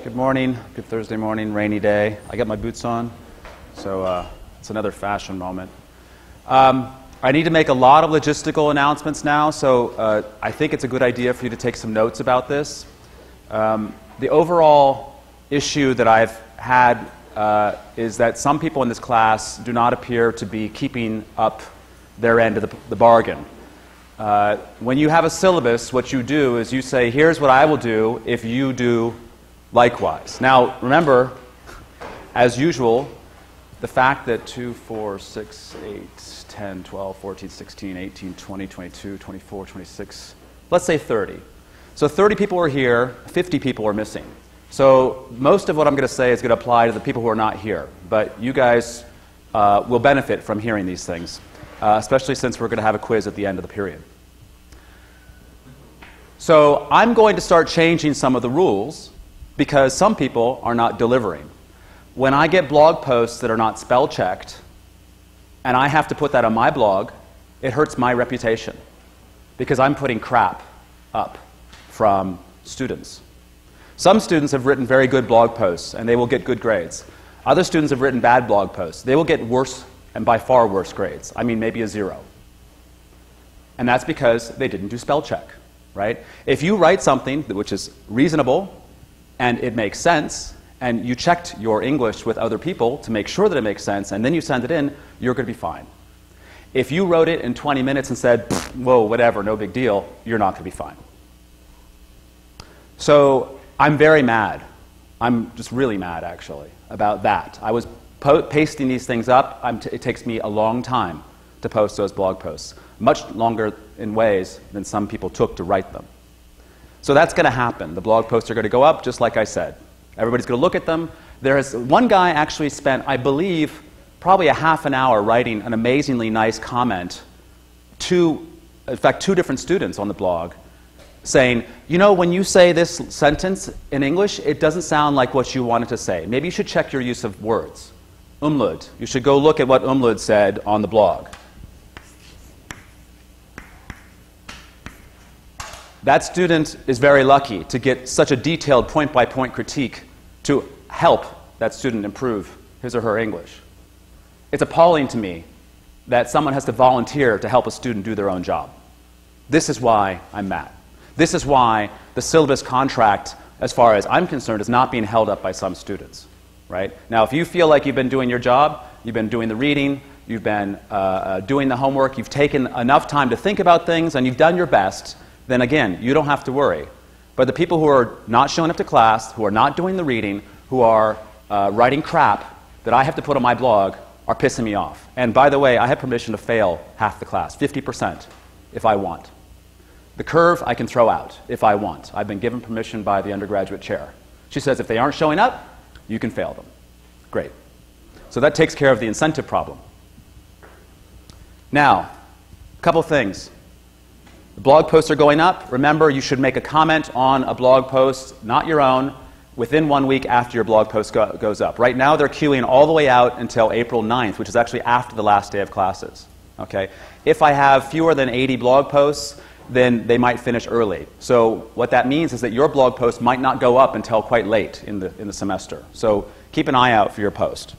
Good morning. Good Thursday morning, rainy day. I got my boots on, so it's another fashion moment. I need to make a lot of logistical announcements now, so I think it's a good idea for you to take some notes about this. The overall issue that I've had is that some people in this class do not appear to be keeping up their end of the bargain. When you have a syllabus, what you do is you say, here's what I will do if you do likewise. Now, remember, as usual, the fact that 2, 4, 6, 8, 10, 12, 14, 16, 18, 20, 22, 24, 26, let's say 30. So 30 people are here, 50 people are missing. So most of what I'm going to say is going to apply to the people who are not here. But you guys will benefit from hearing these things, especially since we're going to have a quiz at the end of the period. So I'm going to start changing some of the rules because some people are not delivering. When I get blog posts that are not spell checked, and I have to put that on my blog, it hurts my reputation because I'm putting crap up from students. Some students have written very good blog posts and they will get good grades. Other students have written bad blog posts. They will get worse and by far worse grades. I mean maybe a 0. And that's because they didn't do spell check, right? If you write something which is reasonable and it makes sense, and you checked your English with other people to make sure that it makes sense, and then you send it in, you're going to be fine. If you wrote it in 20 minutes and said, whoa, whatever, no big deal, you're not going to be fine. So I'm very mad. I'm just really mad, actually, about that. I was pasting these things up. It takes me a long time to post those blog posts, much longer in ways than some people took to write them. So that's going to happen. The blog posts are going to go up, just like I said. Everybody's going to look at them. One guy actually spent, I believe, probably a half an hour writing an amazingly nice comment to, in fact, 2 different students on the blog, saying, you know, when you say this sentence in English, it doesn't sound like what you wanted to say. Maybe you should check your use of words. Umlaut. You should go look at what Umlaut said on the blog. That student is very lucky to get such a detailed point-by-point critique to help that student improve his or her English. It's appalling to me that someone has to volunteer to help a student do their own job. This is why I'm mad. This is why the syllabus contract, as far as I'm concerned, is not being held up by some students. Right? Now, if you feel like you've been doing your job, you've been doing the reading, you've been doing the homework, you've taken enough time to think about things, and you've done your best, then again, you don't have to worry. But the people who are not showing up to class, who are not doing the reading, who are writing crap that I have to put on my blog are pissing me off. And by the way, I have permission to fail half the class, 50%, if I want. The curve I can throw out if I want. I've been given permission by the undergraduate chair. She says if they aren't showing up, you can fail them. Great. So that takes care of the incentive problem. Now, a couple things. The blog posts are going up. Remember, you should make a comment on a blog post, not your own, within 1 week after your blog post goes up. Right now, they're queuing all the way out until April 9th, which is actually after the last day of classes. Okay? If I have fewer than 80 blog posts, then they might finish early. So what that means is that your blog post might not go up until quite late in the semester. So keep an eye out for your post.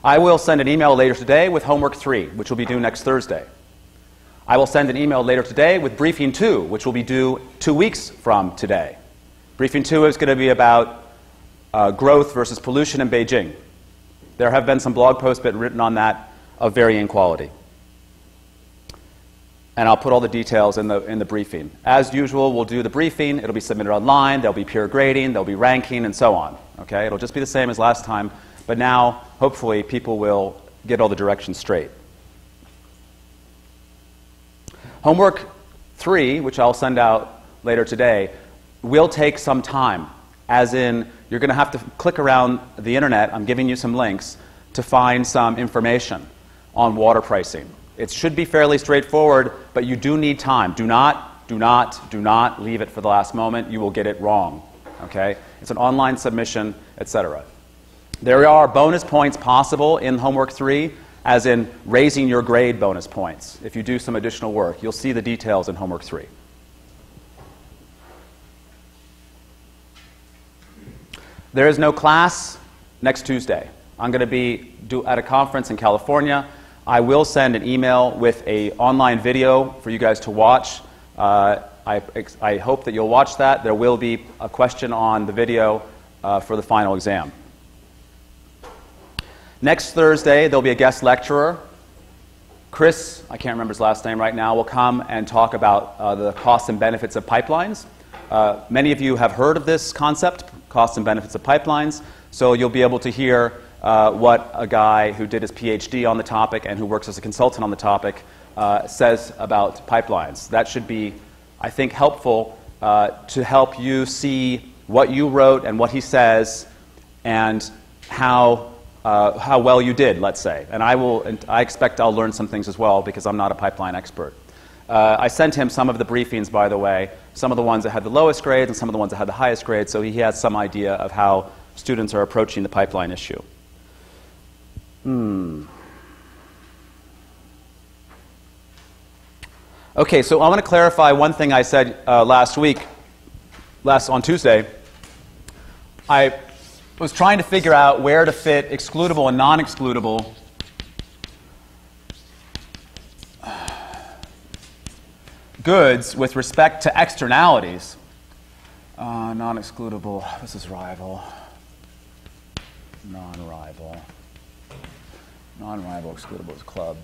I will send an email later today with homework 3, which will be due next Thursday. I will send an email later today with briefing 2, which will be due 2 weeks from today. Briefing 2 is going to be about growth versus pollution in Beijing. There have been some blog posts written on that of varying quality. And I'll put all the details in the briefing. As usual, we'll do the briefing. It'll be submitted online. There'll be peer grading. There'll be ranking, and so on. Okay? It'll just be the same as last time. But now, hopefully, people will get all the directions straight. Homework 3, which I'll send out later today, will take some time. As in, you're going to have to click around the internet. I'm giving you some links to find some information on water pricing. It should be fairly straightforward, but you do need time. Do not leave it for the last moment. You will get it wrong. Okay? It's an online submission, etc. There are bonus points possible in homework 3, as in raising your grade bonus points if you do some additional work. You'll see the details in homework 3. There is no class next Tuesday. I'm going to be at a conference in California. I will send an email with an online video for you guys to watch. I hope that you'll watch that. There will be a question on the video for the final exam. Next Thursday, there'll be a guest lecturer. Chris, I can't remember his last name right now, will come and talk about the costs and benefits of pipelines. Many of you have heard of this concept, costs and benefits of pipelines, so you'll be able to hear what a guy who did his PhD on the topic and who works as a consultant on the topic says about pipelines. That should be, I think, helpful to help you see what you wrote and what he says and how well you did, let's say. And I expect I'll learn some things as well because I'm not a pipeline expert. I sent him some of the briefings, by the way, some of the ones that had the lowest grades and some of the ones that had the highest grades, so he has some idea of how students are approaching the pipeline issue. Okay, so I want to clarify one thing I said on Tuesday. I was trying to figure out where to fit excludable and non-excludable goods with respect to externalities. Non-excludable, this is rival. Non-rival. Non-rival, excludable is club.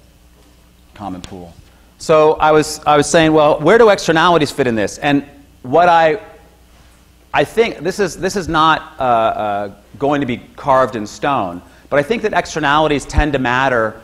Common pool. So I was saying, well, where do externalities fit in this? And what I think, this is not going to be carved in stone, but I think that externalities tend to matter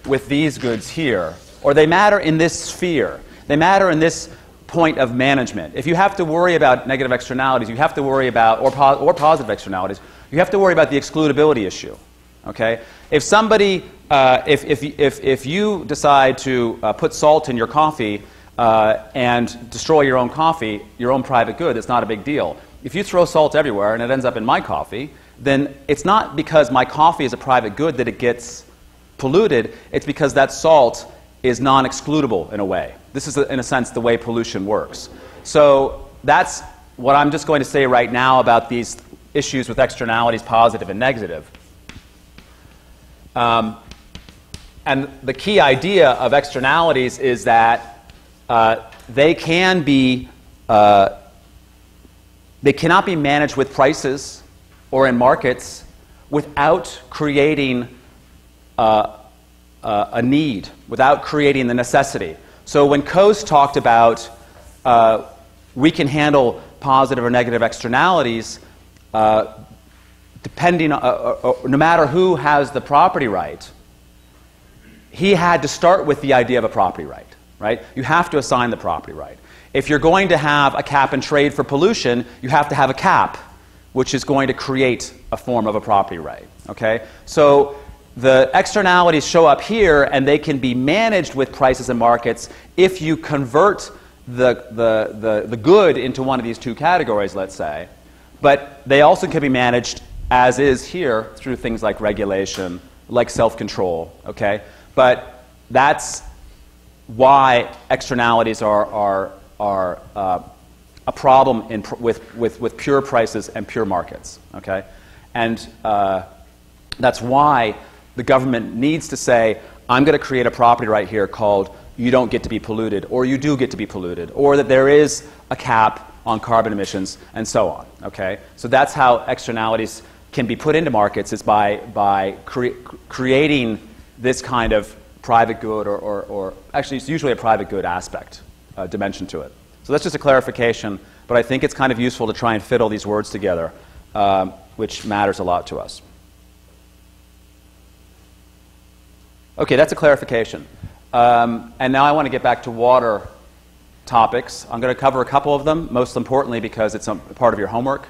with these goods here, or they matter in this sphere. They matter in this point of management. If you have to worry about negative externalities, you have to worry about, or positive externalities, you have to worry about the excludability issue. Okay? If somebody, if you decide to put salt in your coffee and destroy your own coffee, your own private good, it's not a big deal. If you throw salt everywhere and it ends up in my coffee, then it's not because my coffee is a private good that it gets polluted. It's because that salt is non-excludable in a way. This is, in a sense, the way pollution works. So that's what I'm just going to say right now about these issues with externalities, positive and negative. And the key idea of externalities is that they cannot be managed with prices or in markets without creating a need, without creating the necessity. So when Coase talked about we can handle positive or negative externalities depending on, no matter who has the property right, he had to start with the idea of a property right, right? You have to assign the property right. If you're going to have a cap and trade for pollution, you have to have a cap, which is going to create a form of a property right, okay? So the externalities show up here, and they can be managed with prices and markets if you convert the good into one of these two categories, let's say. But they also can be managed, as is here, through things like regulation, like self-control, okay? But that's why externalities are a problem with pure prices and pure markets, okay? And that's why the government needs to say, I'm going to create a property right here called you don't get to be polluted, or you do get to be polluted, or that there is a cap on carbon emissions, and so on, okay? So that's how externalities can be put into markets, is by creating this kind of private good, or actually it's usually a private good aspect, dimension to it. So that's just a clarification, but I think it's kind of useful to try and fit all these words together, which matters a lot to us. Okay, that's a clarification. And now I want to get back to water topics. I'm going to cover a couple of them, most importantly because it's a part of your homework.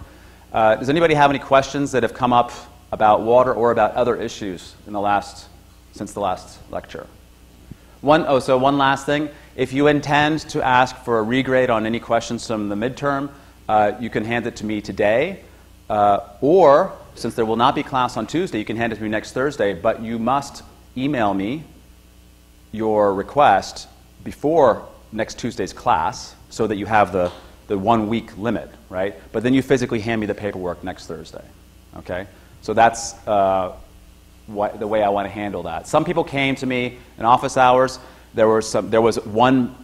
Does anybody have any questions that have come up about water or about other issues in since the last lecture? So one last thing. If you intend to ask for a regrade on any questions from the midterm, you can hand it to me today. Or, since there will not be class on Tuesday, you can hand it to me next Thursday, but you must email me your request before next Tuesday's class so that you have the 1 week limit, right? But then you physically hand me the paperwork next Thursday. Okay? So that's the way I want to handle that. Some people came to me in office hours. There was one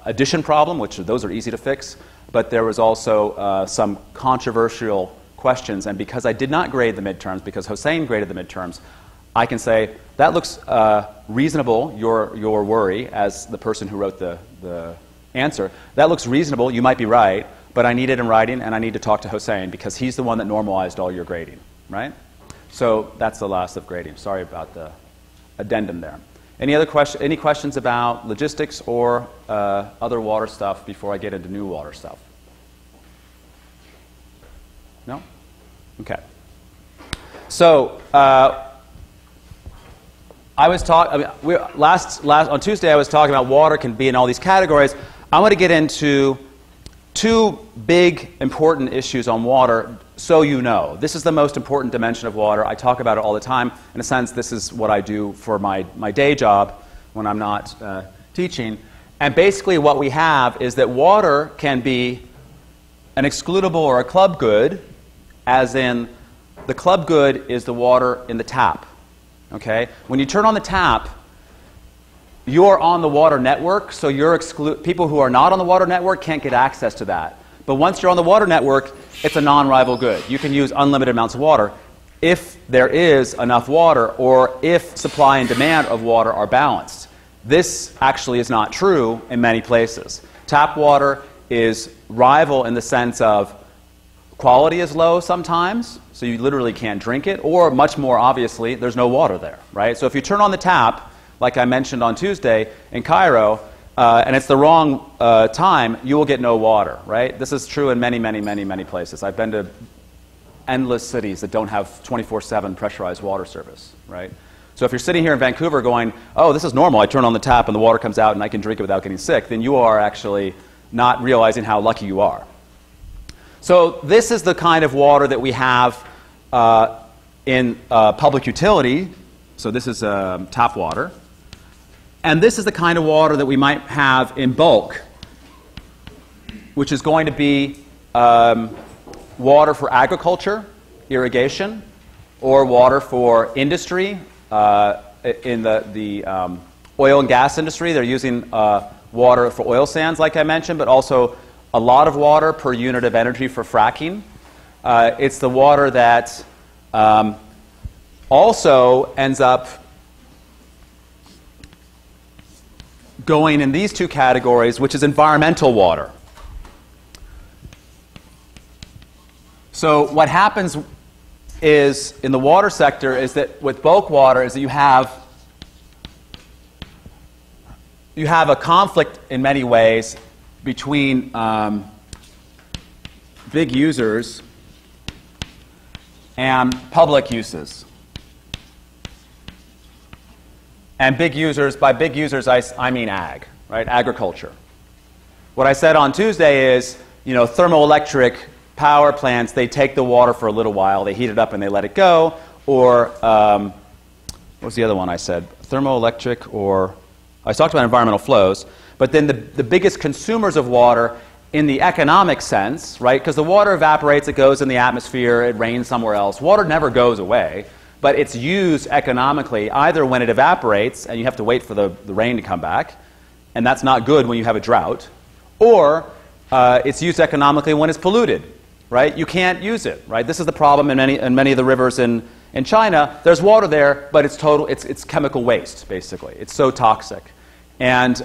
addition problem, which those are easy to fix, but there was also some controversial questions. And because I did not grade the midterms, because Hossein graded the midterms, I can say, that looks reasonable, your worry, as the person who wrote the answer. That looks reasonable, you might be right, but I need it in writing, and I need to talk to Hossein, because he's the one that normalized all your grading, right? So that's the last of grading. Sorry about the addendum there. Any questions about logistics or other water stuff before I get into new water stuff? No? Okay. So on Tuesday I was talking about water can be in all these categories. I want to get into two big important issues on water, so you know. This is the most important dimension of water. I talk about it all the time. In a sense, this is what I do for my day job when I'm not teaching. And basically what we have is that water can be an excludable or a club good, as in the club good is the water in the tap. Okay? When you turn on the tap, you're on the water network, so people who are not on the water network can't get access to that. But once you're on the water network, it's a non-rival good. You can use unlimited amounts of water if there is enough water, or if supply and demand of water are balanced. This actually is not true in many places. Tap water is rival in the sense of quality is low sometimes, so you literally can't drink it, or much more obviously, there's no water there, right? So if you turn on the tap, like I mentioned on Tuesday in Cairo, and it's the wrong time, you will get no water, right? This is true in many, many, many, many places. I've been to endless cities that don't have 24/7 pressurized water service, right? So if you're sitting here in Vancouver going, oh, this is normal, I turn on the tap and the water comes out and I can drink it without getting sick, then you are actually not realizing how lucky you are. So this is the kind of water that we have in public utility. So this is tap water. And this is the kind of water that we might have in bulk, which is going to be water for agriculture, irrigation, or water for industry. In the oil and gas industry, they're using water for oil sands, like I mentioned, but also a lot of water per unit of energy for fracking. It's the water that also ends up going in these two categories, which is environmental water. So what happens is, in the water sector, is that with bulk water is that you have a conflict in many ways between big users and public uses. And big users, by big users, I mean ag, right? Agriculture. What I said on Tuesday is, thermoelectric power plants, they take the water for a little while, they heat it up and they let it go, or, what was the other one I said? Thermoelectric, or, I talked about environmental flows, but then the biggest consumers of water in the economic sense, right? Because the water evaporates, it goes in the atmosphere, it rains somewhere else. Water never goes away. But it's used economically either when it evaporates and you have to wait for the rain to come back, and that's not good when you have a drought, or it's used economically when it's polluted, right? You can't use it, right? This is the problem in many of the rivers in China. There's water there, but it's chemical waste, basically. It's so toxic. And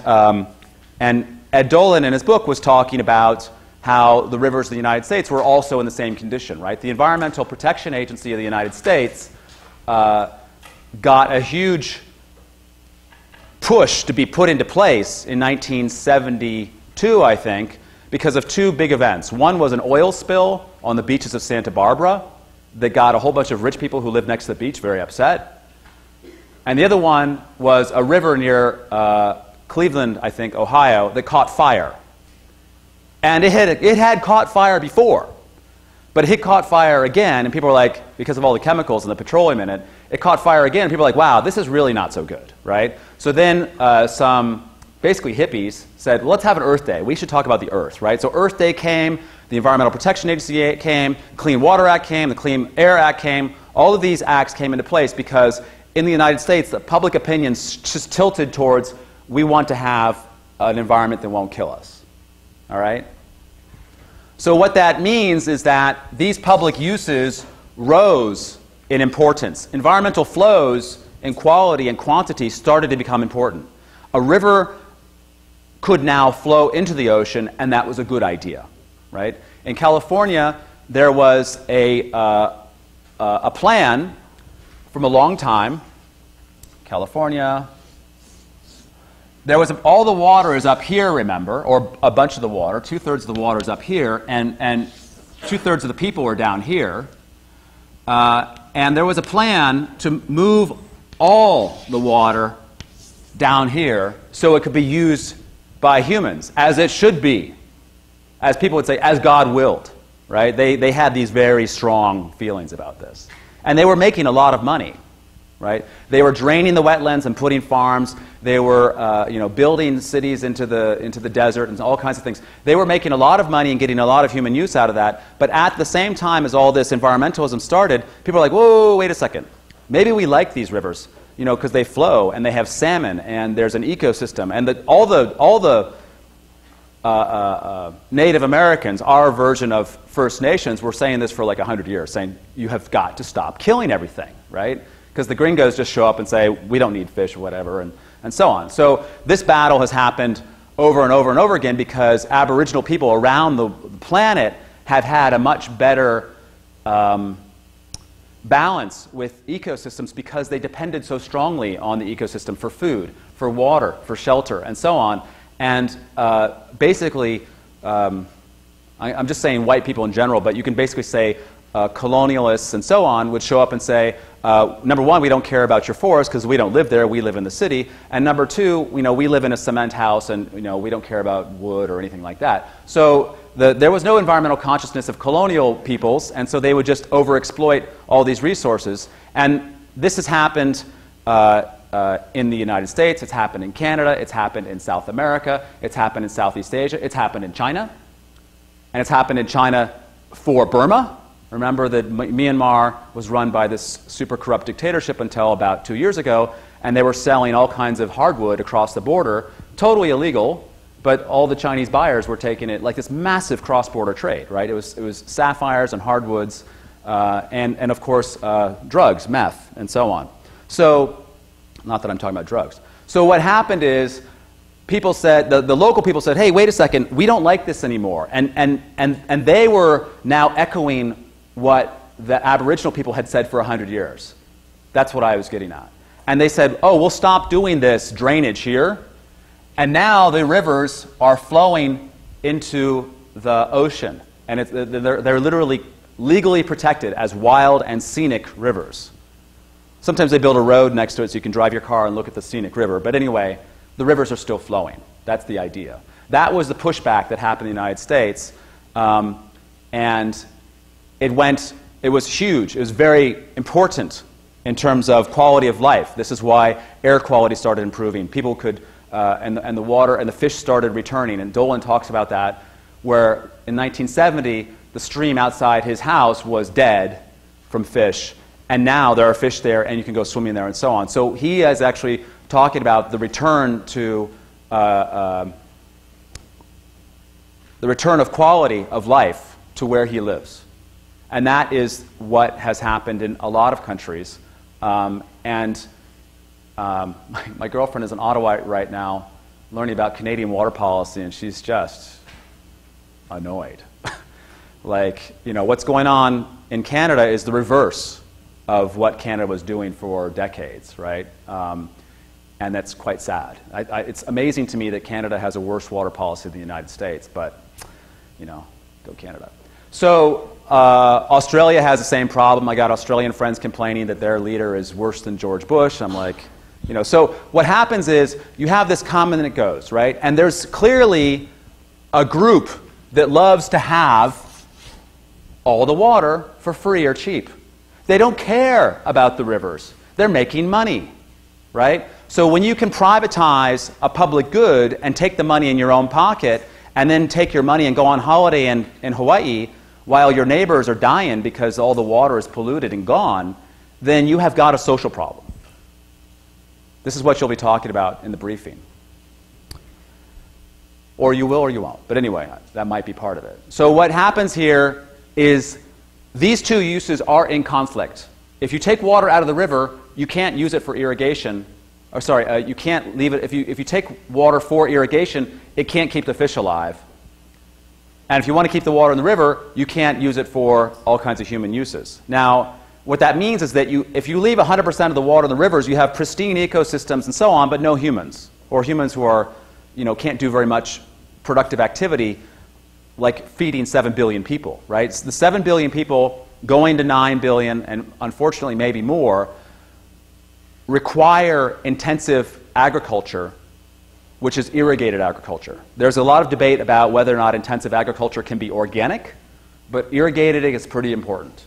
Ed Dolan in his book was talking about how the rivers of the United States were also in the same condition, right? The Environmental Protection Agency of the United States got a huge push to be put into place in 1972, I think, because of two big events. One was an oil spill on the beaches of Santa Barbara that got a whole bunch of rich people who lived next to the beach very upset. And the other one was a river near Cleveland, I think, Ohio, that caught fire. And it had caught fire before. But it caught fire again, and people were like, because of all the chemicals and the petroleum in it, it caught fire again, and people were like, wow, this is really not so good, right? So then some basically hippies, said, well, let's have an Earth Day. We should talk about the Earth, right? So Earth Day came, the Environmental Protection Agency came, Clean Water Act came, the Clean Air Act came. All of these acts came into place because in the United States, the public opinion just tilted towards, we want to have an environment that won't kill us, all right? So what that means is that these public uses rose in importance. Environmental flows in quality and quantity started to become important. A river could now flow into the ocean, and that was a good idea, right? In California, there was a plan from a long time. California. There was all the water is up here, remember, or a bunch of the water. 2/3 of the water is up here, and 2/3 of the people are down here. And there was a plan to move all the water down here so it could be used by humans, as it should be. As people would say, as God willed, right? They had these very strong feelings about this. And they were making a lot of money, right? They were draining the wetlands and putting farms. They were building cities into the desert and all kinds of things. They were making a lot of money and getting a lot of human use out of that. But at the same time as all this environmentalism started, people were like, whoa, wait a second. Maybe we like these rivers, because they flow and they have salmon and there's an ecosystem. And all the Native Americans, our version of First Nations, were saying this for like 100 years, saying you have got to stop killing everything, right? Because the gringos just show up and say, we don't need fish or whatever, and so on. So this battle has happened over and over and over again because Aboriginal people around the planet have had a much better balance with ecosystems because they depended so strongly on the ecosystem for food, for water, for shelter, and so on. And basically, I'm just saying white people in general, but you can basically say colonialists and so on would show up and say, number one, we don't care about your forest because we don't live there, we live in the city. And number two, we live in a cement house and we don't care about wood or anything like that. So there was no environmental consciousness of colonial peoples, and so they would just overexploit all these resources. And this has happened in the United States, it's happened in Canada, it's happened in South America, it's happened in Southeast Asia, it's happened in China, and it's happened in China for Burma. Remember that Myanmar was run by this super corrupt dictatorship until about 2 years ago, and they were selling all kinds of hardwood across the border, totally illegal, but all the Chinese buyers were taking it like this massive cross-border trade, right? It was sapphires and hardwoods, and of course drugs, meth, and so on. So, not that I'm talking about drugs. So what happened is, people said, the local people said, hey, wait a second, we don't like this anymore. And they were now echoing what the Aboriginal people had said for 100 years. That's what I was getting at. And they said, oh, we'll stop doing this drainage here. And now the rivers are flowing into the ocean. And they're literally legally protected as wild and scenic rivers. Sometimes they build a road next to it so you can drive your car and look at the scenic river. But anyway, the rivers are still flowing. That's the idea. That was the pushback that happened in the United States. And it was huge. It was very important in terms of quality of life. This is why air quality started improving. People could, and the water and the fish started returning. And Dolan talks about that, where in 1970, the stream outside his house was dead from fish. And now there are fish there, and you can go swimming there, and so on. So he is actually talking about the return to the return of quality of life to where he lives. And that is what has happened in a lot of countries. My girlfriend is in Ottawa right now learning about Canadian water policy, and she's just annoyed. What's going on in Canada is the reverse of what Canada was doing for decades, right? And that's quite sad. It's amazing to me that Canada has a worse water policy than the United States, but, go Canada. So Australia has the same problem. I got Australian friends complaining that their leader is worse than George Bush. I'm like, so what happens is you have this come and it goes, right? And there's clearly a group that loves to have all the water for free or cheap. They don't care about the rivers. They're making money, right? So when you can privatize a public good and take the money in your own pocket and then take your money and go on holiday in Hawaii while your neighbors are dying because all the water is polluted and gone, then you have got a social problem. This is what you'll be talking about in the briefing. Or you will or you won't. But anyway, that might be part of it. So what happens here is these two uses are in conflict. If you take water out of the river, you can't use it for irrigation. Or sorry, you can't leave it. If you take water for irrigation, it can't keep the fish alive. And if you want to keep the water in the river, you can't use it for all kinds of human uses. Now, what that means is that if you leave 100% of the water in the rivers, you have pristine ecosystems and so on, but no humans. Or humans who are, can't do very much productive activity, like feeding 7 billion people, right? So the 7 billion people going to 9 billion, and unfortunately maybe more, require intensive agriculture, which is irrigated agriculture. There's a lot of debate about whether or not intensive agriculture can be organic, but irrigating is pretty important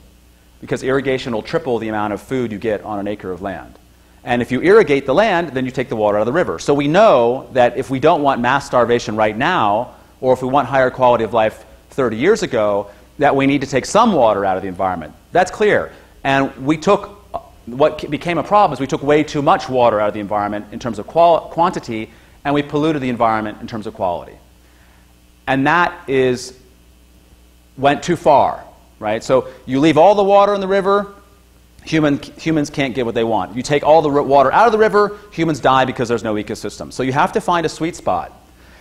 because irrigation will triple the amount of food you get on an acre of land. And if you irrigate the land, then you take the water out of the river. So we know that if we don't want mass starvation right now, or if we want higher quality of life 30 years ago, that we need to take some water out of the environment. That's clear. And what became a problem is we took way too much water out of the environment in terms of quantity, and we polluted the environment in terms of quality. And that went too far, right? So you leave all the water in the river, humans can't get what they want. You take all the water out of the river, humans die because there's no ecosystem. So you have to find a sweet spot.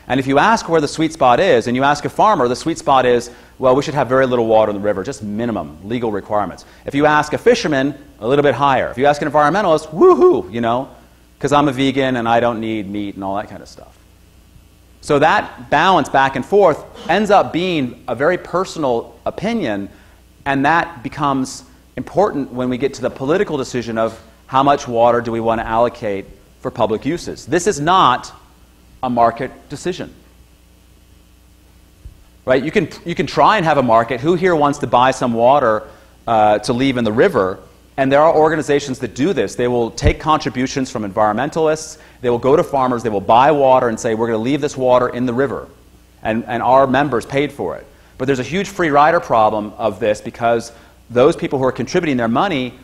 And if you ask where the sweet spot is, and you ask a farmer, the sweet spot is, well, we should have very little water in the river, just minimum legal requirements. If you ask a fisherman, a little bit higher. If you ask an environmentalist, woohoo, because I'm a vegan and I don't need meat and all that kind of stuff. So that balance back and forth ends up being a very personal opinion, and that becomes important when we get to the political decision of how much water do we want to allocate for public uses. This is not a market decision. Right? You can try and have a market. Who here wants to buy some water to leave in the river? And there are organizations that do this. They will take contributions from environmentalists. They will go to farmers. They will buy water and say, we're going to leave this water in the river. And our members paid for it. But there's a huge free rider problem of this because those people who are contributing their money,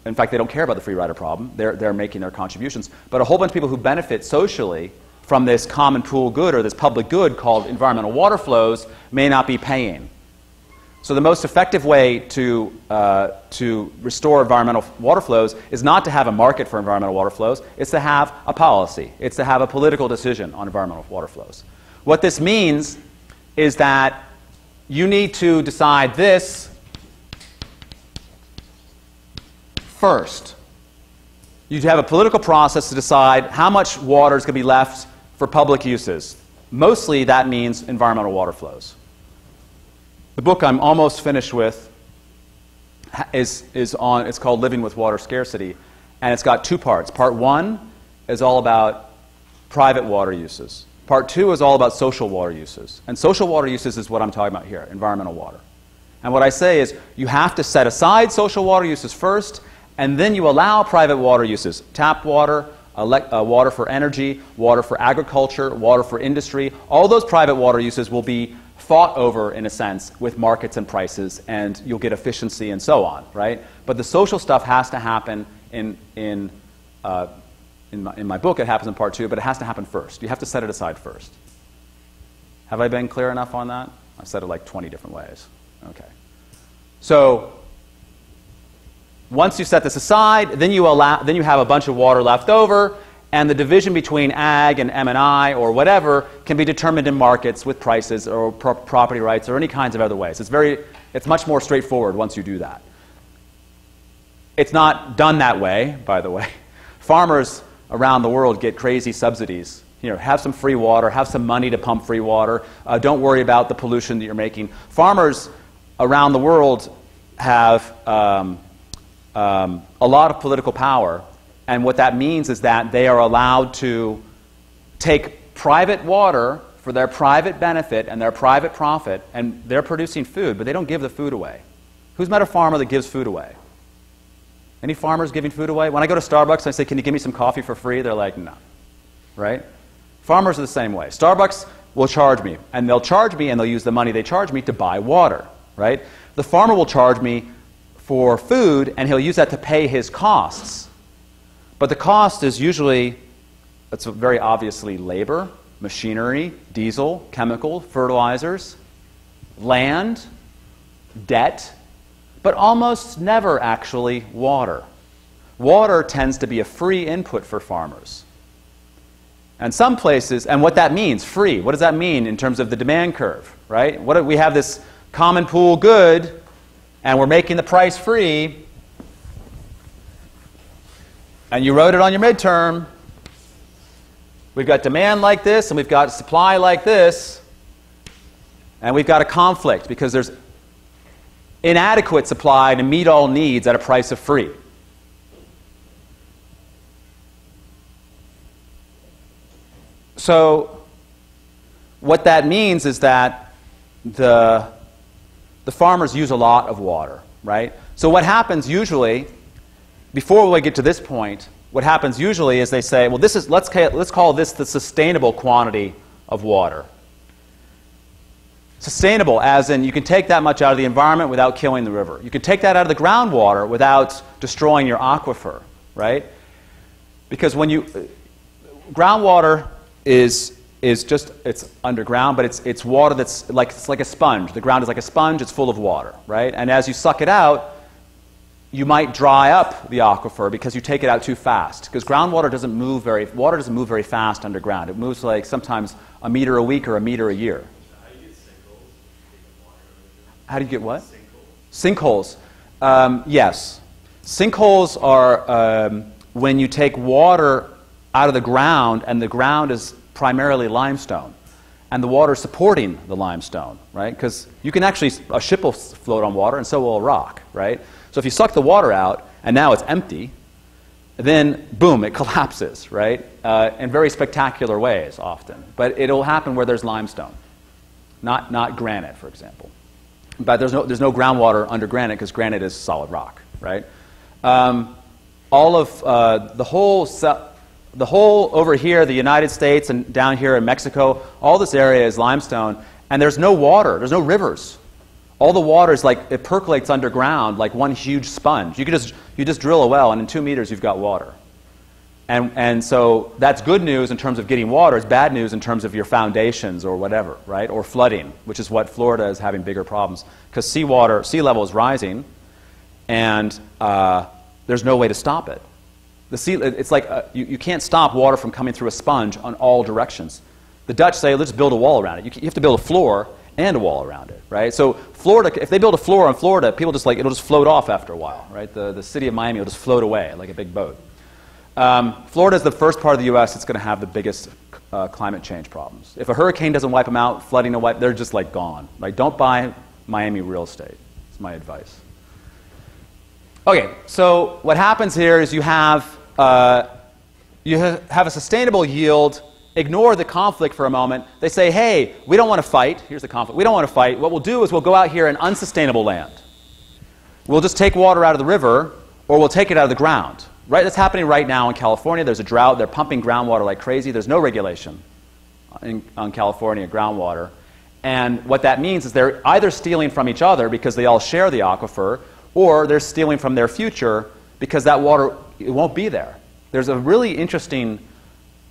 in fact, they don't care about the free rider problem. They're making their contributions. But a whole bunch of people who benefit socially from this common pool good or this public good called environmental water flows may not be paying. So the most effective way to restore environmental water flows is not to have a market for environmental water flows. It's to have a policy. It's to have a political decision on environmental water flows. What this means is that you need to decide this first. You have a political process to decide how much water is going to be left for public uses. Mostly that means environmental water flows. The book I'm almost finished with it's called Living with Water Scarcity, and it's got two parts. Part one is all about private water uses. Part two is all about social water uses. And social water uses is what I'm talking about here, environmental water. And what I say is you have to set aside social water uses first, and then you allow private water uses. Tap water, water for energy, water for agriculture, water for industry. All those private water uses will be fought over, in a sense, with markets and prices, and you'll get efficiency and so on, right? But the social stuff has to happen in my book. It happens in part two, but it has to happen first. You have to set it aside first. Have I been clear enough on that? I've said it like 20 different ways. Okay. So once you set this aside, then you have a bunch of water left over, and the division between ag and M&I or whatever can be determined in markets with prices or property rights or any kinds of other ways. It's much more straightforward once you do that. It's not done that way, by the way. Farmers around the world get crazy subsidies. Have some free water, have some money to pump free water. Don't worry about the pollution that you're making. Farmers around the world have a lot of political power, and what that means is that they are allowed to take private water for their private benefit and their private profit, and they're producing food, but they don't give the food away. Who's met a farmer that gives food away? Any farmers giving food away? When I go to Starbucks and I say, can you give me some coffee for free? They're like, no. Right? Farmers are the same way. Starbucks will charge me, and they'll charge me, and they'll use the money they charge me to buy water. Right? The farmer will charge me for food, and he'll use that to pay his costs. But the cost is usually, it's very obviously labor, machinery, diesel, chemical, fertilizers, land, debt, but almost never actually water. Water tends to be a free input for farmers. And some places, and what that means, free, what does that mean in terms of the demand curve, right? We have this common pool good, and we're making the price free, and you wrote it on your midterm. We've got demand like this, and we've got supply like this, and we've got a conflict because there's inadequate supply to meet all needs at a price of free. So what that means is that the farmers use a lot of water, right? So what happens usually, before we get to this point, what happens usually is they say, well, let's call this the sustainable quantity of water. Sustainable, as in you can take that much out of the environment without killing the river. You can take that out of the groundwater without destroying your aquifer, right? Because when groundwater is just, it's underground, but it's water it's like a sponge. The ground is like a sponge, it's full of water, right? And as you suck it out, you might dry up the aquifer because you take it out too fast. Because water doesn't move very fast underground. It moves like sometimes a meter a week or a meter a year. How do you get what? Sinkholes. Yes. Sinkholes are when you take water out of the ground, and the ground is primarily limestone, and the water is supporting the limestone, right? Because you can actually, a ship will float on water, and so will a rock, right? So if you suck the water out, and now it's empty, then boom, it collapses, right? In very spectacular ways often. But it'll happen where there's limestone, not granite, for example. But there's no groundwater under granite because granite is solid rock, right? All of the whole over here, the United States, and down here in Mexico, all this area is limestone, and there's no water, there's no rivers. All the water is like, it percolates underground like one huge sponge. You just drill a well, and in 2 meters you've got water. And so that's good news in terms of getting water. It's bad news in terms of your foundations or whatever, right? Or flooding, which is what Florida is having bigger problems. Because sea level is rising, and there's no way to stop it. It's like you can't stop water from coming through a sponge on all directions. The Dutch say, let's build a wall around it. You have to build a floor and a wall around it, right? So Florida, if they build a floor on Florida, people it'll just float off after a while, right? The city of Miami will just float away like a big boat. Florida is the first part of the U.S. that's going to have the biggest climate change problems. If a hurricane doesn't wipe them out, flooding will wipe, they're just like gone. Right? Don't buy Miami real estate. That's my advice. Okay, so what happens here is you have a sustainable yield. Ignore the conflict for a moment. They say, hey, we don't want to fight. Here's the conflict. We don't want to fight. What we'll do is we'll go out here in unsustainable land. We'll just take water out of the river, or we'll take it out of the ground. Right? That's happening right now in California. There's a drought. They're pumping groundwater like crazy. There's no regulation on California groundwater. And what that means is they're either stealing from each other because they all share the aquifer, or they're stealing from their future because that water, it won't be there. There's a really interesting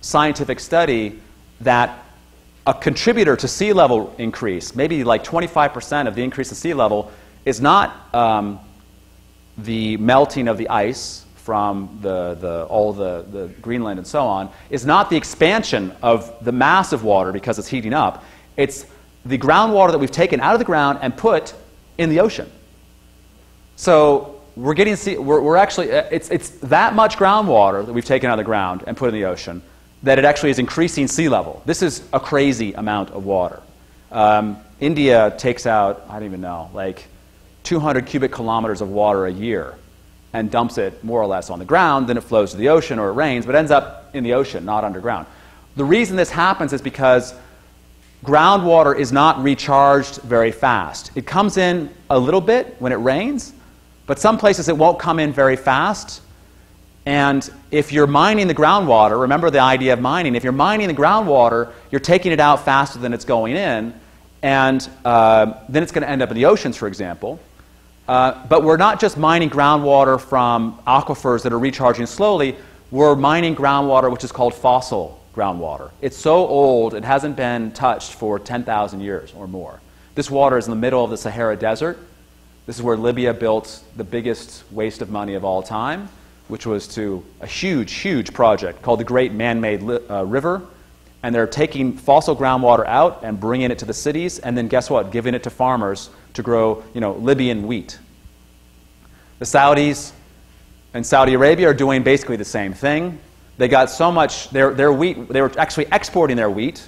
scientific study that a contributor to sea level increase, maybe like 25% of the increase in sea level, is not the melting of the ice from all the Greenland and so on, is not the expansion of the mass of water because it's heating up. It's the groundwater that we've taken out of the ground and put in the ocean. So we're actually, it's that much groundwater that we've taken out of the ground and put in the ocean that it actually is increasing sea level. This is a crazy amount of water. India takes out, I don't even know, like 200 cubic kilometers of water a year and dumps it more or less on the ground, then it flows to the ocean or it rains, but ends up in the ocean, not underground. The reason this happens is because groundwater is not recharged very fast. It comes in a little bit when it rains, But some places it won't come in very fast. And if you're mining the groundwater, remember the idea of mining, if you're mining the groundwater, you're taking it out faster than it's going in, and then it's going to end up in the oceans, for example. But we're not just mining groundwater from aquifers that are recharging slowly. We're mining groundwater which is called fossil groundwater. It's so old, it hasn't been touched for 10,000 years or more. This water is in the middle of the Sahara Desert. This is where Libya built the biggest waste of money of all time, which was to a huge, huge project called the Great Man-Made River. And they're taking fossil groundwater out and bringing it to the cities, and then guess what? Giving it to farmers to grow, Libyan wheat. The Saudis and Saudi Arabia are doing basically the same thing. They got so much, their wheat, they were actually exporting their wheat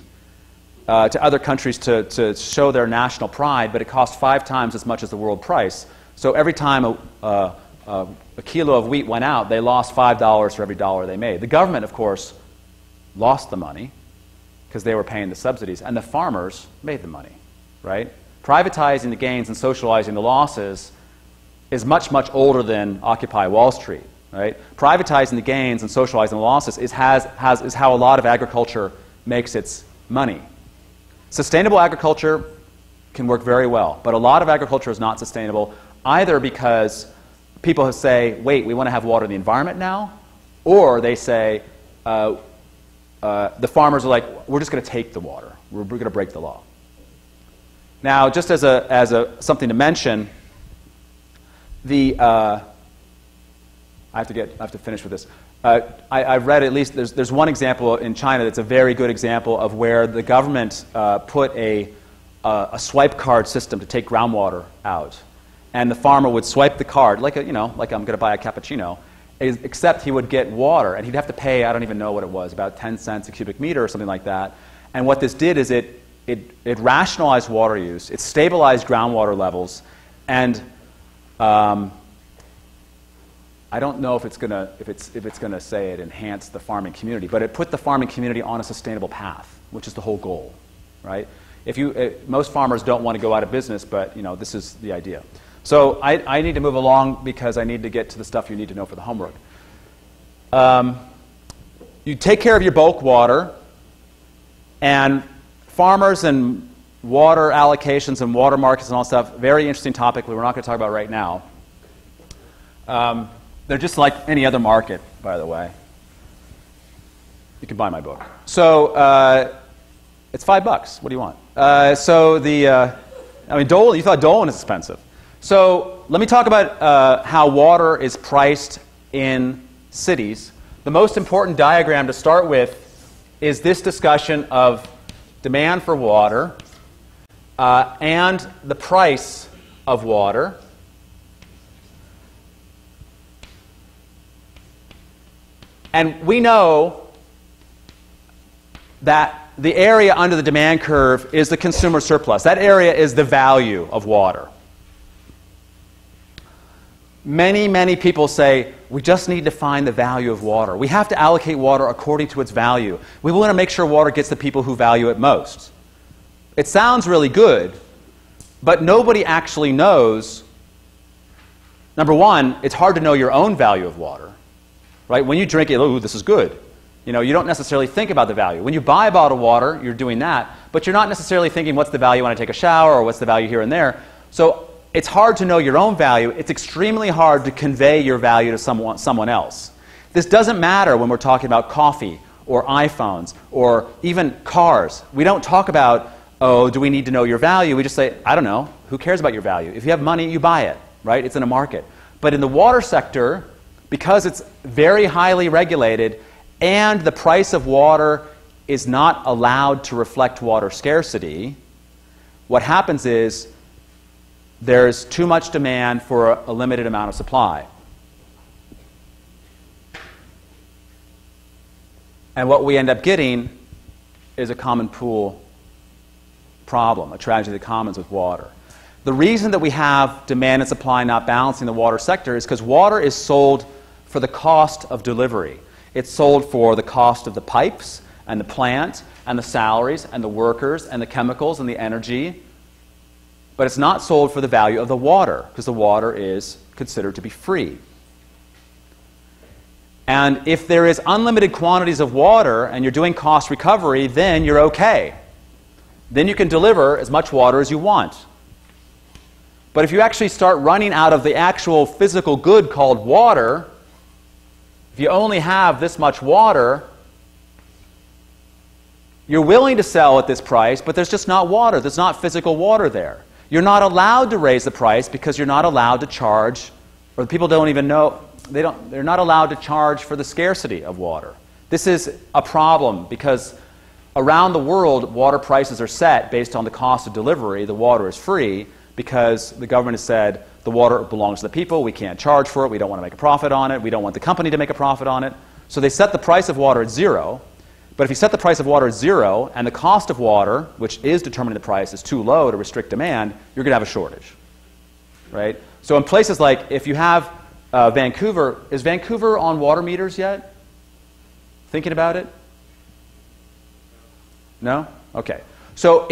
to other countries to show their national pride, but it cost 5 times as much as the world price. So every time a kilo of wheat went out, they lost $5 for every dollar they made. The government, of course, lost the money because they were paying the subsidies, and the farmers made the money, right? Privatizing the gains and socializing the losses is much, much older than Occupy Wall Street, right? Privatizing the gains and socializing the losses is how a lot of agriculture makes its money. Sustainable agriculture can work very well, but a lot of agriculture is not sustainable, either because people say, wait, we want to have water in the environment now, or they say, the farmers are like, we're just going to take the water. We're going to break the law. Now, just as something to mention, I have to finish with this. I've read at least there's one example in China that's a very good example of where the government put a swipe card system to take groundwater out, and the farmer would swipe the card like I'm going to buy a cappuccino. Except he would get water, and he'd have to pay, I don't even know what it was, about 10 cents a cubic meter or something like that. And what this did is it rationalized water use, it stabilized groundwater levels, and I don't know if it's going to say it enhanced the farming community, but it put the farming community on a sustainable path, which is the whole goal, right? Most farmers don't want to go out of business, but this is the idea. So I need to move along because I need to get to the stuff you need to know for the homework. You take care of your bulk water, and farmers and water allocations and water markets and all that stuff, very interesting topic we're not going to talk about right now. They're just like any other market, by the way. You can buy my book. So it's $5. What do you want? Dolan, you thought Dolan is expensive. So let me talk about how water is priced in cities. The most important diagram to start with is this discussion of demand for water and the price of water. And we know that the area under the demand curve is the consumer surplus. That area is the value of water. Many, many people say, we just need to find the value of water. We have to allocate water according to its value. We want to make sure water gets the people who value it most. It sounds really good, but nobody actually knows. Number one, it's hard to know your own value of water, right? When you drink it, ooh, this is good. You don't necessarily think about the value. When you buy a bottle of water, you're doing that, but you're not necessarily thinking what's the value when I take a shower or what's the value here and there. So it's hard to know your own value. It's extremely hard to convey your value to someone else. This doesn't matter when we're talking about coffee or iPhones or even cars. We don't talk about, oh, do we need to know your value? We just say, I don't know. Who cares about your value? If you have money, you buy it, right? It's in a market. But in the water sector, because it's very highly regulated and the price of water is not allowed to reflect water scarcity, what happens is there's too much demand for a limited amount of supply. And what we end up getting is a common pool problem, a tragedy of the commons with water. The reason that we have demand and supply not balancing the water sector is because water is sold for the cost of delivery. It's sold for the cost of the pipes and the plant and the salaries and the workers and the chemicals and the energy but it's not sold for the value of the water, because the water is considered to be free. And if there is unlimited quantities of water and you're doing cost recovery, then you're okay. Then you can deliver as much water as you want. But if you actually start running out of the actual physical good called water, if you only have this much water, you're willing to sell at this price, but there's just not water. There's not physical water there. You're not allowed to raise the price because you're not allowed to charge, or people don't even know, they're not allowed to charge for the scarcity of water. This is a problem because around the world, water prices are set based on the cost of delivery. The water is free because the government has said the water belongs to the people, we can't charge for it, we don't want to make a profit on it, we don't want the company to make a profit on it. So they set the price of water at zero. But if you set the price of water at zero and the cost of water, which is determining the price, is too low to restrict demand, you're going to have a shortage. Right? So in places like, if you have Vancouver, is Vancouver on water meters yet? Thinking about it? No? Okay. So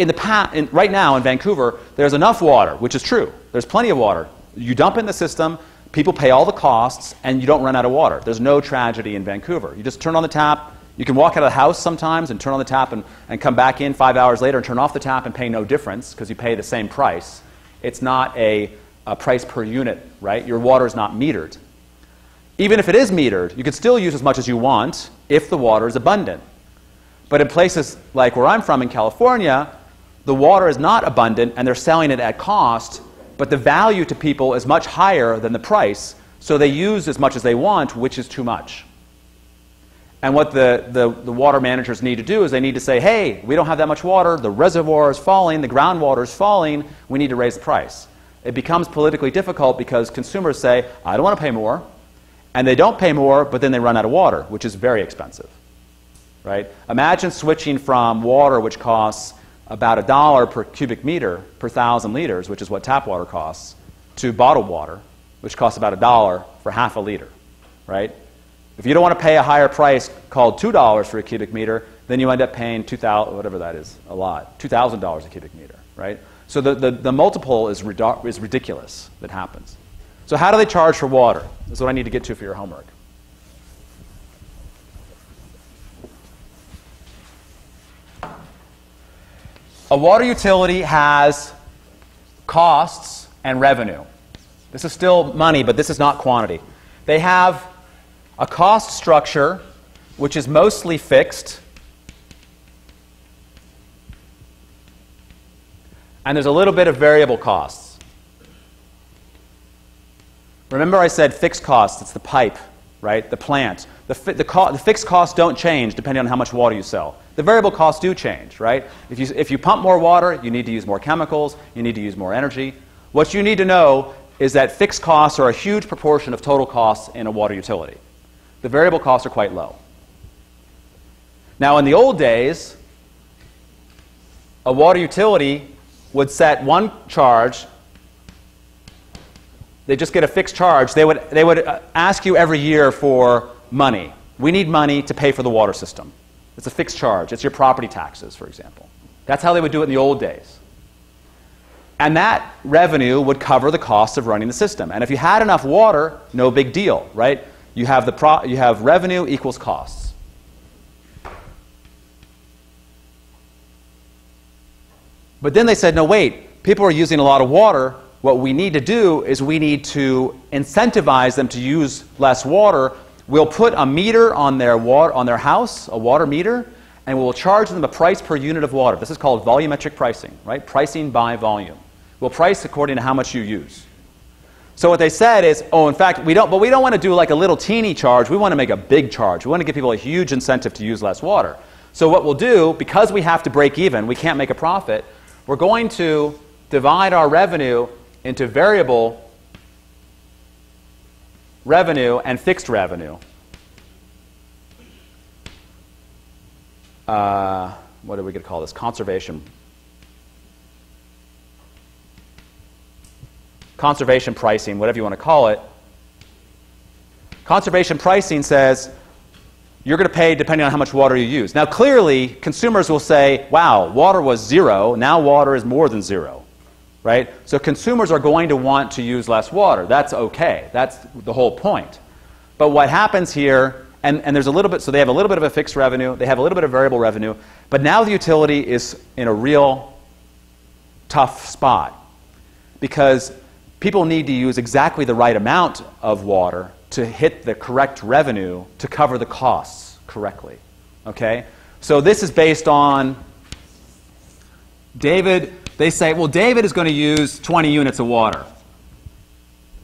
right now in Vancouver, there's enough water, which is true. There's plenty of water. You dump in the system, people pay all the costs, and you don't run out of water. There's no tragedy in Vancouver. You just turn on the tap. You can walk out of the house sometimes and turn on the tap and come back in 5 hours later and turn off the tap and pay no difference because you pay the same price. It's not a price per unit, right? Your water is not metered. Even if it is metered, you can still use as much as you want if the water is abundant. But in places like where I'm from in California, the water is not abundant and they're selling it at cost, but the value to people is much higher than the price, so they use as much as they want, which is too much. And what the water managers need to do is they need to say, hey, we don't have that much water, the reservoir is falling, the groundwater is falling, we need to raise the price. It becomes politically difficult because consumers say, I don't want to pay more, and they don't pay more, but then they run out of water, which is very expensive. Right? Imagine switching from water, which costs about $1 per cubic meter per 1,000 liters, which is what tap water costs, to bottled water, which costs about $1 for half a liter. Right? If you don't want to pay a higher price called $2 for a cubic meter, then you end up paying $2,000, whatever that is, a lot, $2,000 a cubic meter. Right? So the multiple is ridiculous that happens. So how do they charge for water? This is what I need to get to for your homework. A water utility has costs and revenue. This is still money, but this is not quantity. They have a cost structure which is mostly fixed, and there's a little bit of variable costs. Remember I said fixed costs, it's the pipe, right? The plant. The fixed costs don't change depending on how much water you sell. The variable costs do change, right? If you pump more water, you need to use more chemicals, you need to use more energy. What you need to know is that fixed costs are a huge proportion of total costs in a water utility. The variable costs are quite low. Now, in the old days, a water utility would set one charge. They just get a fixed charge. They would ask you every year for money. We need money to pay for the water system. It's a fixed charge. It's your property taxes, for example. That's how they would do it in the old days. And that revenue would cover the cost of running the system. And if you had enough water, no big deal, right? You have revenue equals costs. But then they said, no, wait, people are using a lot of water. What we need to do is we need to incentivize them to use less water. We'll put a meter on their house, a water meter, and we'll charge them a price per unit of water. This is called volumetric pricing, right? Pricing by volume. We'll price according to how much you use. So what they said is, oh, in fact, we don't want to do like a little teeny charge. We want to make a big charge. We want to give people a huge incentive to use less water. So what we'll do, because we have to break even, we can't make a profit, we're going to divide our revenue into variable revenue and fixed revenue. What are we going to call this? Conservation pricing, whatever you want to call it. Conservation pricing says you're going to pay depending on how much water you use. Now, clearly, consumers will say, wow, water was zero. Now water is more than zero. right? So consumers are going to want to use less water. That's okay. That's the whole point. But what happens here, and there's a little bit, so they have a little bit of a fixed revenue, they have a little bit of variable revenue, but now the utility is in a real tough spot because people need to use exactly the right amount of water to hit the correct revenue to cover the costs correctly. Okay? So this is based on David. They say, well, David is going to use 20 units of water.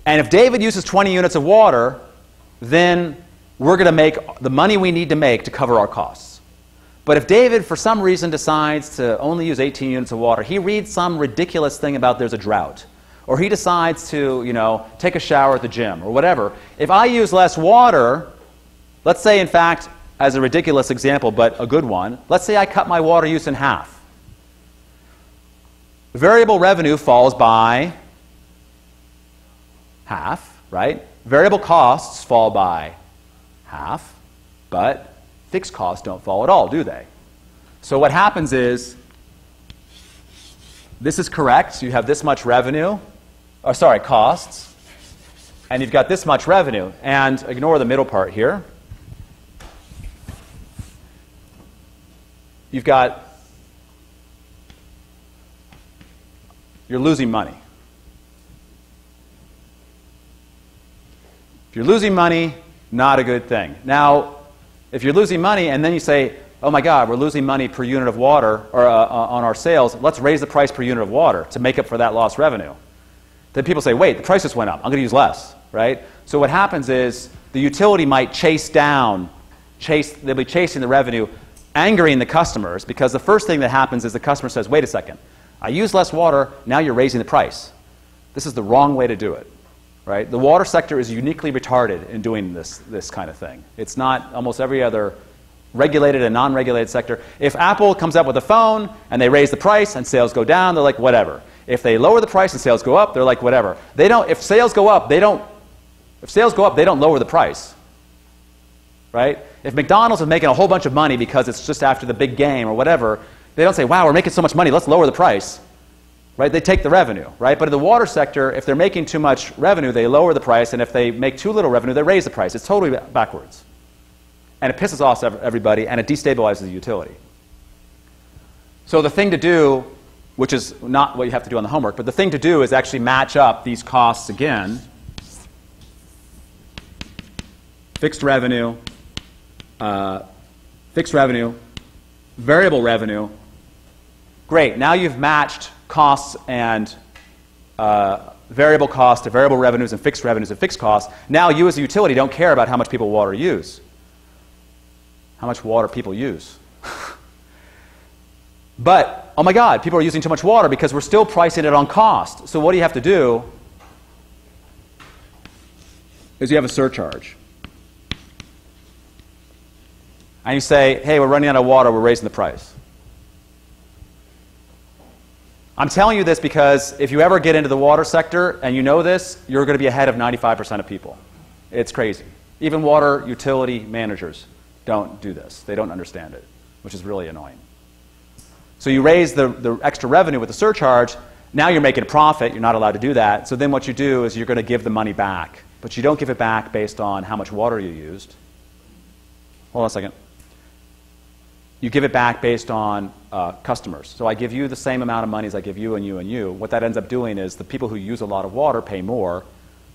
And if David uses 20 units of water, then we're going to make the money we need to make to cover our costs. But if David, for some reason, decides to only use 18 units of water, he reads some ridiculous thing about there's a drought, or he decides to, take a shower at the gym, or whatever. If I use less water, let's say, in fact, as a ridiculous example, but a good one, let's say I cut my water use in half. Variable revenue falls by half, right? Variable costs fall by half, but fixed costs don't fall at all, do they? So what happens is, this is correct. So you have this much revenue, costs, and you've got this much revenue. And ignore the middle part here. You're losing money. If you're losing money, not a good thing. Now, if you're losing money and then you say, oh my God, we're losing money per unit of water or on our sales, let's raise the price per unit of water to make up for that lost revenue. Then people say, wait, the price just went up. I'm going to use less, right? So what happens is the utility might they'll be chasing the revenue, angering the customers, because the first thing that happens is the customer says, wait a second, I use less water, now you're raising the price. This is the wrong way to do it, right? The water sector is uniquely retarded in doing this kind of thing. It's not almost every other regulated and non-regulated sector. If Apple comes up with a phone and they raise the price and sales go down, they're like, whatever. If they lower the price and sales go up, they're like, whatever. If sales go up, they don't lower the price, right? If McDonald's is making a whole bunch of money because it's just after the big game or whatever, they don't say, wow, we're making so much money, let's lower the price, right? They take the revenue, right? But in the water sector, if they're making too much revenue, they lower the price, and if they make too little revenue, they raise the price. It's totally backwards. And it pisses off everybody, and it destabilizes the utility. So the thing to do, which is not what you have to do on the homework, but the thing to do is actually match up these costs again. Fixed revenue, variable revenue. Great, now you've matched costs and variable costs to variable revenues and fixed revenues and fixed costs. Now you as a utility don't care about how much water people use. But, oh my God, people are using too much water because we're still pricing it on cost. So what do you have to do is you have a surcharge. And you say, hey, we're running out of water, we're raising the price. I'm telling you this because if you ever get into the water sector and you know this, you're going to be ahead of 95% of people. It's crazy. Even water utility managers don't do this. They don't understand it, which is really annoying. So you raise the extra revenue with the surcharge. Now you're making a profit. You're not allowed to do that. So then what you do is you're going to give the money back. But you don't give it back based on how much water you used. Hold on a second. You give it back based on customers. So I give you the same amount of money as I give you and you and you. What that ends up doing is the people who use a lot of water pay more.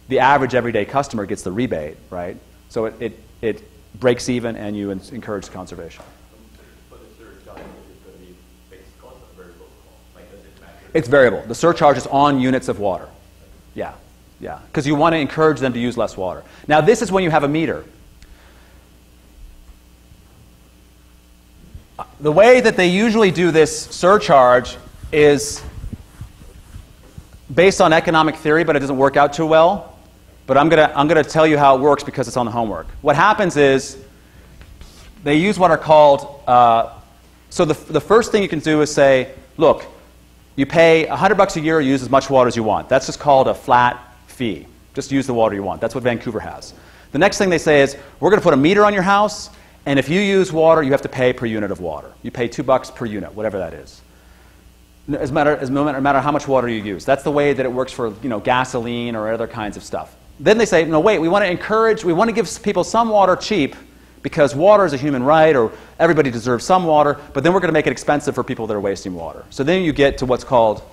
The average everyday customer gets the rebate, right? So it breaks even and you encourage conservation. But the surcharge is going to be fixed cost or variable cost? Like, does it matter? It's variable. The surcharge is on units of water. Yeah, yeah. Because you want to encourage them to use less water. Now this is when you have a meter. The way that they usually do this surcharge is based on economic theory, but it doesn't work out too well. But I'm gonna tell you how it works because it's on the homework. What happens is they use what are called. So the first thing you can do is say, look, you pay $100 a year, use as much water as you want. That's just called a flat fee. Just use the water you want. That's what Vancouver has. The next thing they say is, we're going to put a meter on your house. And if you use water, you have to pay per unit of water. You pay $2 per unit, whatever that is. no matter how much water you use. That's the way that it works for gasoline or other kinds of stuff. Then they say, no, wait, we want to give people some water cheap because water is a human right, or everybody deserves some water, but then we're going to make it expensive for people that are wasting water. So then you get to what's called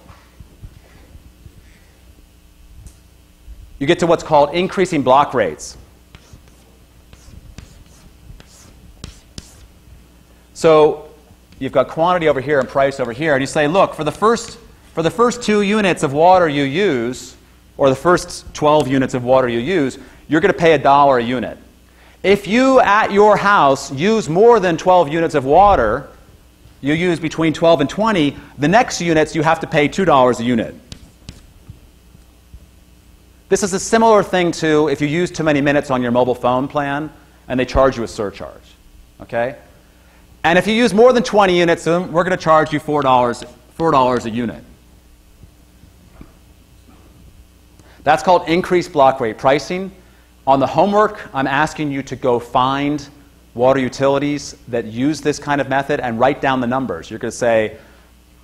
increasing block rates. So you've got quantity over here and price over here, and you say, look, for the first 2 units of water you use, or the first 12 units of water you use, you're going to pay $1 a unit. If you, at your house, use more than 12 units of water, you use between 12 and 20, the next units you have to pay $2 a unit. This is a similar thing to if you use too many minutes on your mobile phone plan and they charge you a surcharge. Okay? And if you use more than 20 units, then we're going to charge you $4 a unit. That's called increased block rate pricing. On the homework, I'm asking you to go find water utilities that use this kind of method and write down the numbers. You're going to say,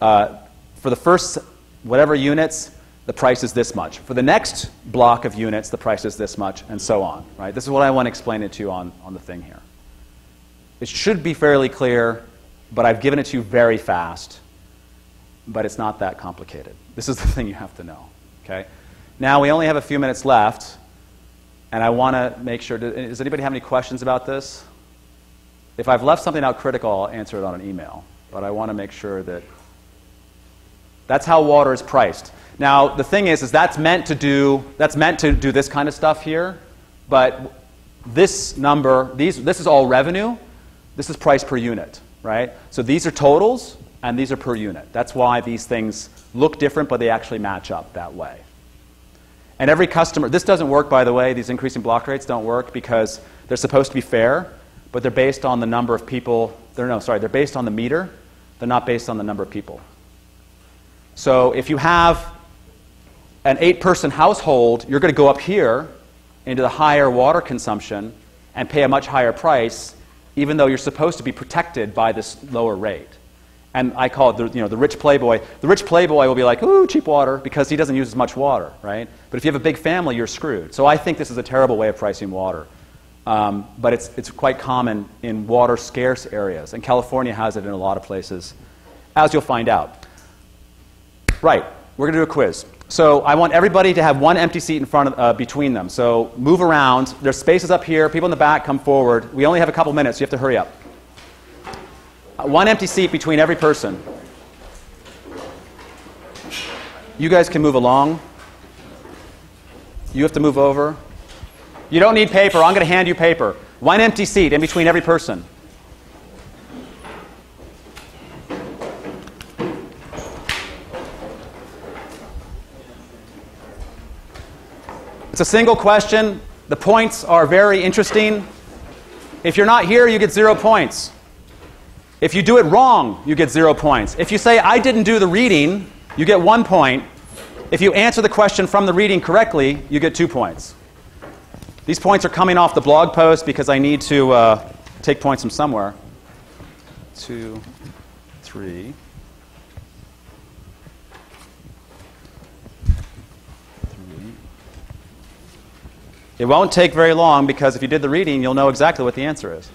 for the first whatever units, the price is this much. For the next block of units, the price is this much, and so on. Right? This is what I want to explain it to you on the thing here. It should be fairly clear, but I've given it to you very fast. But it's not that complicated. This is the thing you have to know. Okay? Now, we only have a few minutes left, and I want to make sure, does anybody have any questions about this? If I've left something out critical, I'll answer it on an email. But I want to make sure that that's how water is priced. Now, the thing is that's meant to do this kind of stuff here, but this number, this is all revenue. This is price per unit, right? So these are totals, and these are per unit. That's why these things look different, but they actually match up that way. And every customer, this doesn't work, by the way, these increasing block rates don't work because they're supposed to be fair, but they're based on the number of people, they're based on the meter, they're not based on the number of people. So if you have an 8-person household, you're going to go up here into the higher water consumption and pay a much higher price, even though you're supposed to be protected by this lower rate. And I call it the rich playboy. The rich playboy will be like, ooh, cheap water, because he doesn't use as much water, right? But if you have a big family, you're screwed. So I think this is a terrible way of pricing water. But it's quite common in water-scarce areas. And California has it in a lot of places, as you'll find out. Right, we're going to do a quiz. So I want everybody to have one empty seat in front of, between them. So move around. There's spaces up here. People in the back, come forward. We only have a couple minutes, so you have to hurry up. One empty seat between every person. You guys can move along. You have to move over. You don't need paper. I'm going to hand you paper. One empty seat in between every person. It's a single question. The points are very interesting. If you're not here, you get 0 points. If you do it wrong, you get 0 points. If you say, I didn't do the reading, you get 1 point. If you answer the question from the reading correctly, you get 2 points. These points are coming off the blog post because I need to take points from somewhere. 2, 3. It won't take very long because if you did the reading, you'll know exactly what the answer is.